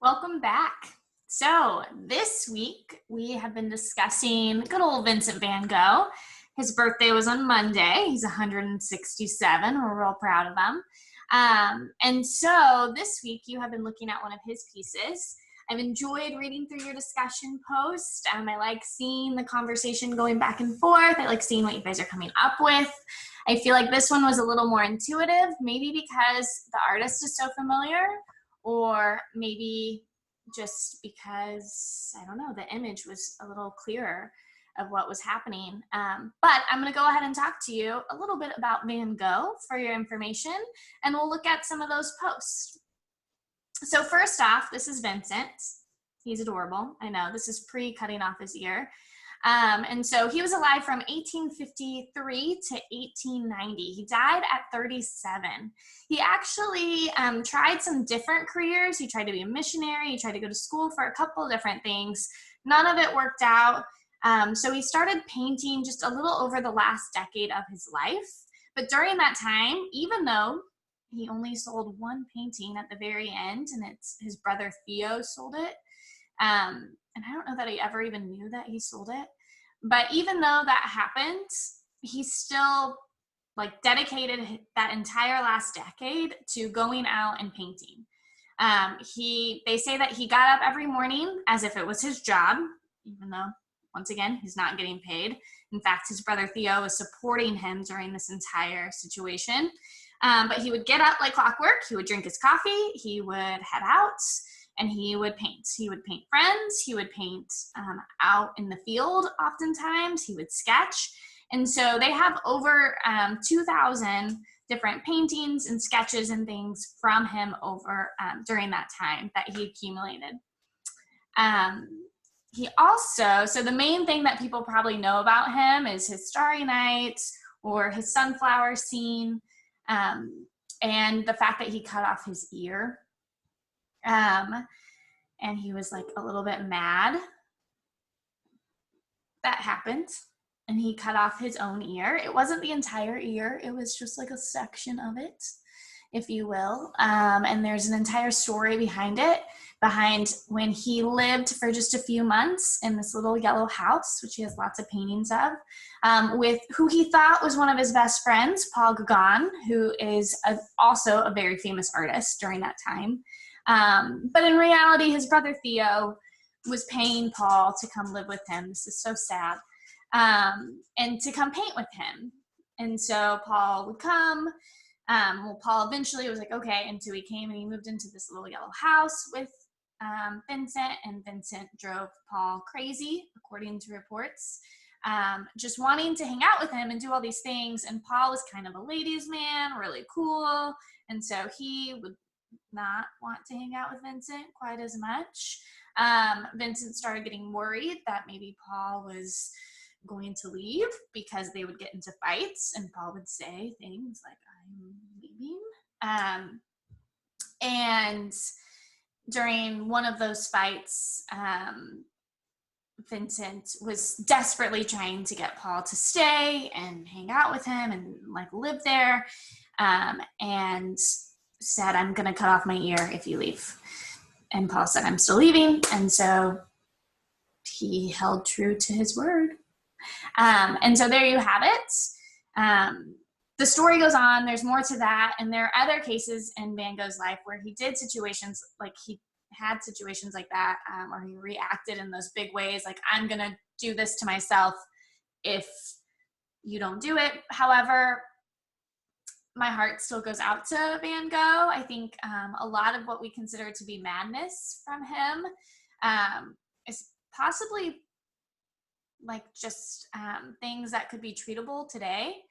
Welcome back. So this week we have been discussing good old Vincent van Gogh. His birthday was on Monday. He's 167. We're real proud of him. And so this week you have been looking at one of his pieces. I've enjoyed reading through your discussion post. I like seeing the conversation going back and forth. I like seeing what you guys are coming up with. I feel like this one was a little more intuitive, maybe because the artist is so familiar, or maybe just because, I don't know, the image was a little clearer of what was happening. But I'm going to go ahead and talk to you a little bit about Van Gogh for your information, and we'll look at some of those posts. So first off, this is Vincent. He's adorable. I know, this is pre-cutting off his ear. And so he was alive from 1853 to 1890. He died at 37. He actually tried some different careers. He tried to be a missionary. He tried to go to school for a couple different things. None of it worked out. So he started painting just a little over the last decade of his life. But during that time, even though he only sold one painting at the very end, and it's his brother Theo sold it, and I don't know that I ever even knew that he sold it. But even though that happened, he still dedicated that entire last decade to going out and painting. They say that he got up every morning as if it was his job, even though, once again, he's not getting paid. In fact, his brother Theo was supporting him during this entire situation. But he would get up like clockwork. He would drink his coffee. He would head out. And he would paint. He would paint friends. He would paint out in the field oftentimes. He would sketch. And so they have over 2,000 different paintings and sketches and things from him over during that time that he accumulated. He also, so the main thing that people probably know about him is his Starry Night or his sunflower scene, and the fact that he cut off his ear. And he was a little bit mad. That happened. And he cut off his own ear. It wasn't the entire ear. It was just a section of it, if you will. And there's an entire story behind it, behind when he lived for just a few months in this little yellow house, which he has lots of paintings of, with who he thought was one of his best friends, Paul Gauguin, who is also a very famous artist during that time. But in reality, his brother Theo was paying Paul to come live with him. This is so sad. And to come paint with him. And so Paul would come. Paul eventually was okay. And so he came and he moved into this little yellow house with Vincent. And Vincent drove Paul crazy, according to reports, just wanting to hang out with him and do all these things. And Paul was kind of a ladies' man, really cool. And so he would not want to hang out with Vincent quite as much. Vincent started getting worried that maybe Paul was going to leave because they would get into fights, and Paul would say things like, "I'm leaving." And during one of those fights, Vincent was desperately trying to get Paul to stay and hang out with him and live there, and said, "I'm going to cut off my ear if you leave." And Paul said, "I'm still leaving." And so he held true to his word. And so there you have it. The story goes on. There's more to that. And there are other cases in Van Gogh's life where he did situations, he had situations like that, where he reacted in those big ways, "I'm going to do this to myself if you don't do it." However, my heart still goes out to Van Gogh. I think a lot of what we consider to be madness from him is possibly just things that could be treatable today.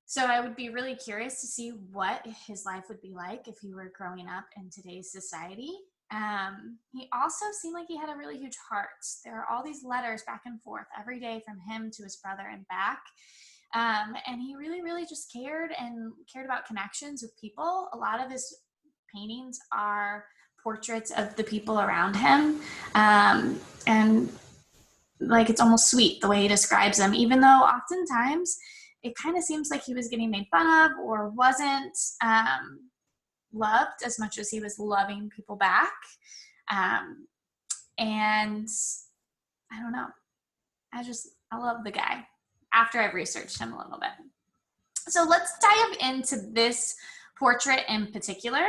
So I would be really curious to see what his life would be like if he were growing up in today's society. He also seemed like he had a really huge heart. There are all these letters back and forth every day from him to his brother and back. And he really, really just cared about connections with people. A lot of his paintings are portraits of the people around him. And it's almost sweet the way he describes them, even though oftentimes it kind of seems like he was getting made fun of or wasn't loved as much as he was loving people back. And I don't know, I love the guy after I've researched him a little bit. So let's dive into this portrait in particular.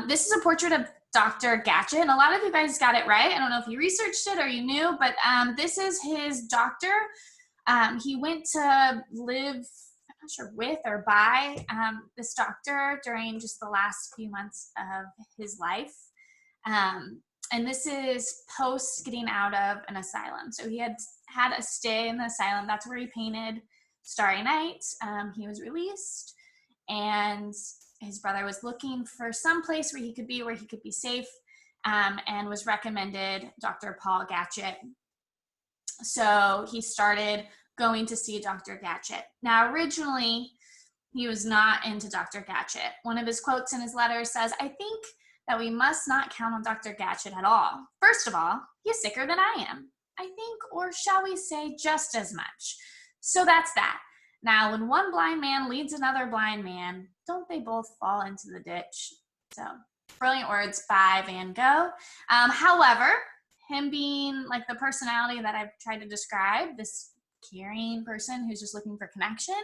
This is a portrait of Dr. Gatchett, and a lot of you guys got it right. I don't know if you researched it or you knew, but this is his doctor. He went to live, I'm not sure with or by this doctor during just the last few months of his life. And this is post getting out of an asylum. So he had a stay in the asylum. That's where he painted Starry Night. He was released, and his brother was looking for some place where he could be safe, and was recommended Dr. Paul Gatchett. So he started going to see Dr. Gatchett. Now, originally, he was not into Dr. Gatchett. One of his quotes in his letter says, "I think that we must not count on Dr. Gatchett at all. First of all, he is sicker than I am, I think, or shall we say just as much. So that's that. Now, when one blind man leads another blind man, don't they both fall into the ditch?" So, brilliant words by Van Gogh. However, him being like the personality that I've tried to describe, this caring person who's just looking for connection,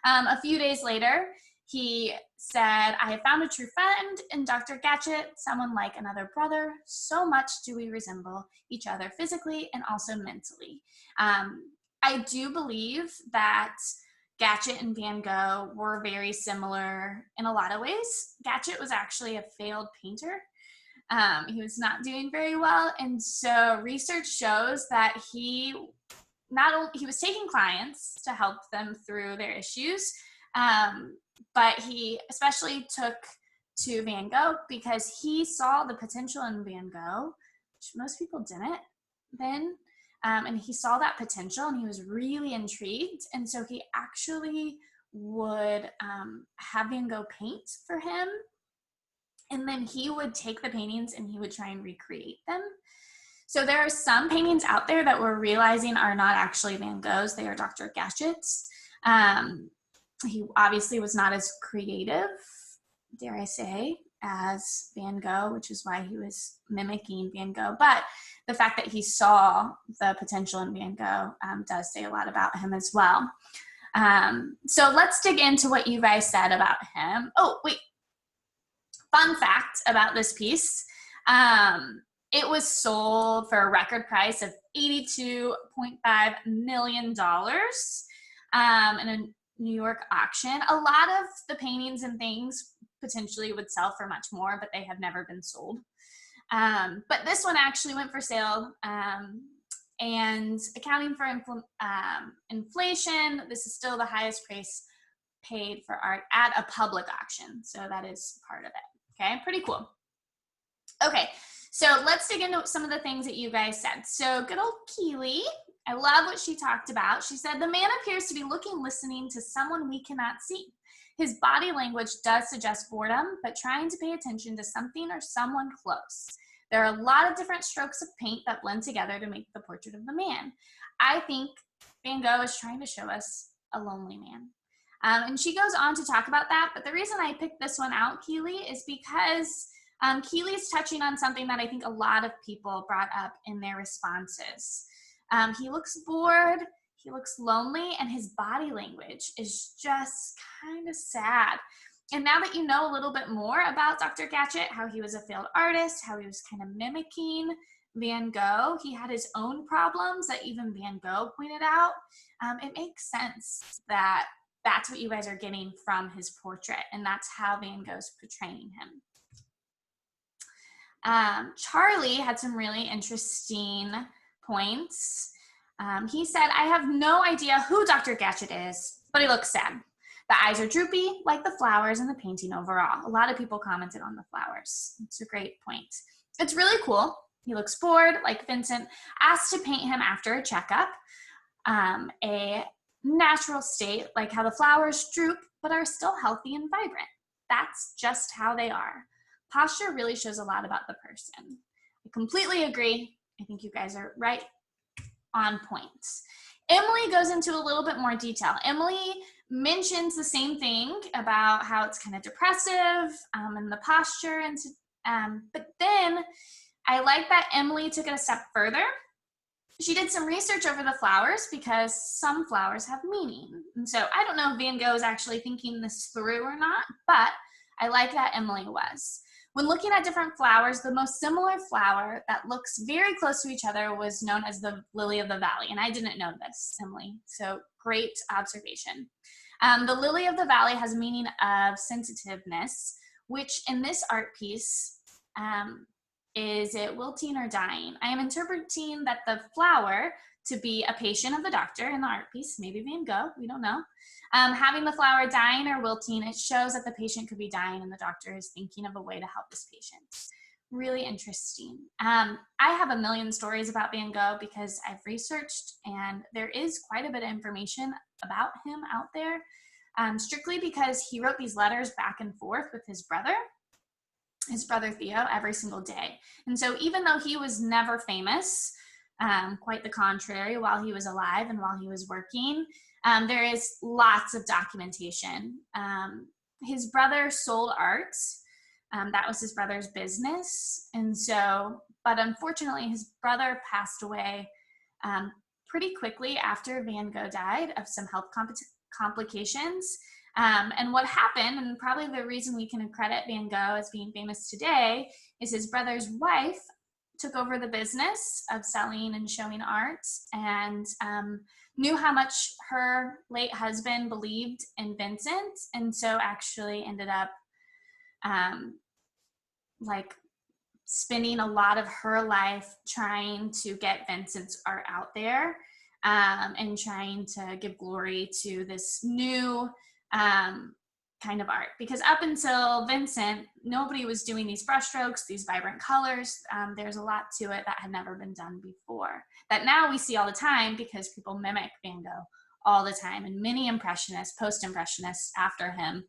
a few days later, he said, "I have found a true friend in Dr. Gatchett, someone like another brother. So much do we resemble each other physically and also mentally." I do believe that Gatchett and Van Gogh were very similar in a lot of ways. Gatchett was actually a failed painter. He was not doing very well, and so research shows that he was taking clients to help them through their issues, but he especially took to Van Gogh because he saw the potential in Van Gogh, which most people didn't then. And he saw that potential and he was really intrigued. And so he actually would have Van Gogh paint for him. And then he would take the paintings and he would try and recreate them. So there are some paintings out there that we're realizing are not actually Van Gogh's. They are Dr. Gatchett's. He obviously was not as creative, dare I say, as Van Gogh, which is why he was mimicking Van Gogh. But the fact that he saw the potential in Van Gogh does say a lot about him as well. So let's dig into what you guys said about him. Oh, wait. Fun fact about this piece. It was sold for a record price of $82.5 million in a New York auction. A lot of the paintings and things potentially would sell for much more, but they have never been sold. But this one actually went for sale, and accounting for inflation, this is still the highest price paid for art at a public auction. So that is part of it. Okay, pretty cool. Okay, so let's dig into some of the things that you guys said. So good old Keely, I love what she talked about. She said, "The man appears to be listening to someone we cannot see. His body language does suggest boredom, but trying to pay attention to something or someone close. There are a lot of different strokes of paint that blend together to make the portrait of the man." I think Van Gogh is trying to show us a lonely man. And she goes on to talk about that, but the reason I picked this one out, Keely, is because Keely's touching on something that I think a lot of people brought up in their responses. He looks bored, he looks lonely, and his body language is just kind of sad. And now that you know a little bit more about Dr. Gatchett, how he was a failed artist, how he was kind of mimicking Van Gogh, he had his own problems that even Van Gogh pointed out, it makes sense that that's what you guys are getting from his portrait, and that's how Van Gogh's portraying him. Charlie had some really interesting points. He said, "I have no idea who Dr. Gatchett is, but he looks sad. The eyes are droopy, like the flowers in the painting overall." A lot of people commented on the flowers. It's a great point. It's really cool. He looks bored, like Vincent asked to paint him after a checkup. A natural state, like how the flowers droop, but are still healthy and vibrant. That's just how they are. Posture really shows a lot about the person. I completely agree. I think you guys are right on point. Emily goes into a little bit more detail. Emily mentions the same thing about how it's kind of depressive and the posture. But then I like that Emily took it a step further. She did some research over the flowers because some flowers have meaning. And so I don't know if Van Gogh is actually thinking this through or not, but I like that Emily was. When looking at different flowers, the most similar flower that looks very close to each other was known as the lily of the valley. And I didn't know this, Emily. So great observation. The lily of the valley has a meaning of sensitiveness, which in this art piece, is it wilting or dying? I am interpreting that the flower to be a patient of the doctor in the art piece, maybe Van Gogh, we don't know. Having the flower dying or wilting, it shows that the patient could be dying and the doctor is thinking of a way to help this patient. Really interesting. I have a million stories about Van Gogh because I've researched and there is quite a bit of information about him out there, strictly because he wrote these letters back and forth with his brother Theo, every single day. And so even though he was never famous, quite the contrary, while he was alive and while he was working, there is lots of documentation. His brother sold art. That was his brother's business. And so, but unfortunately, his brother passed away pretty quickly after Van Gogh died of some health complications. And what happened, and probably the reason we can credit Van Gogh as being famous today, is his brother's wife took over the business of selling and showing art and knew how much her late husband believed in Vincent, and so actually ended up like spending a lot of her life trying to get Vincent's art out there and trying to give glory to this new kind of art, because up until Vincent, nobody was doing these brushstrokes, these vibrant colors. There's a lot to it that had never been done before, that now we see all the time because people mimic Van Gogh all the time, and many impressionists, post-impressionists after him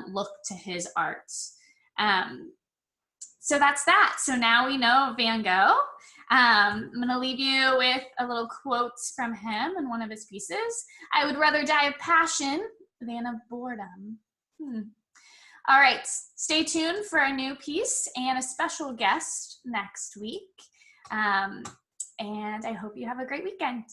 look to his arts. So that's that. So now we know Van Gogh. I'm going to leave you with a little quote from him in one of his pieces. "I would rather die of passion than of boredom." All right, stay tuned for a new piece and a special guest next week. And I hope you have a great weekend.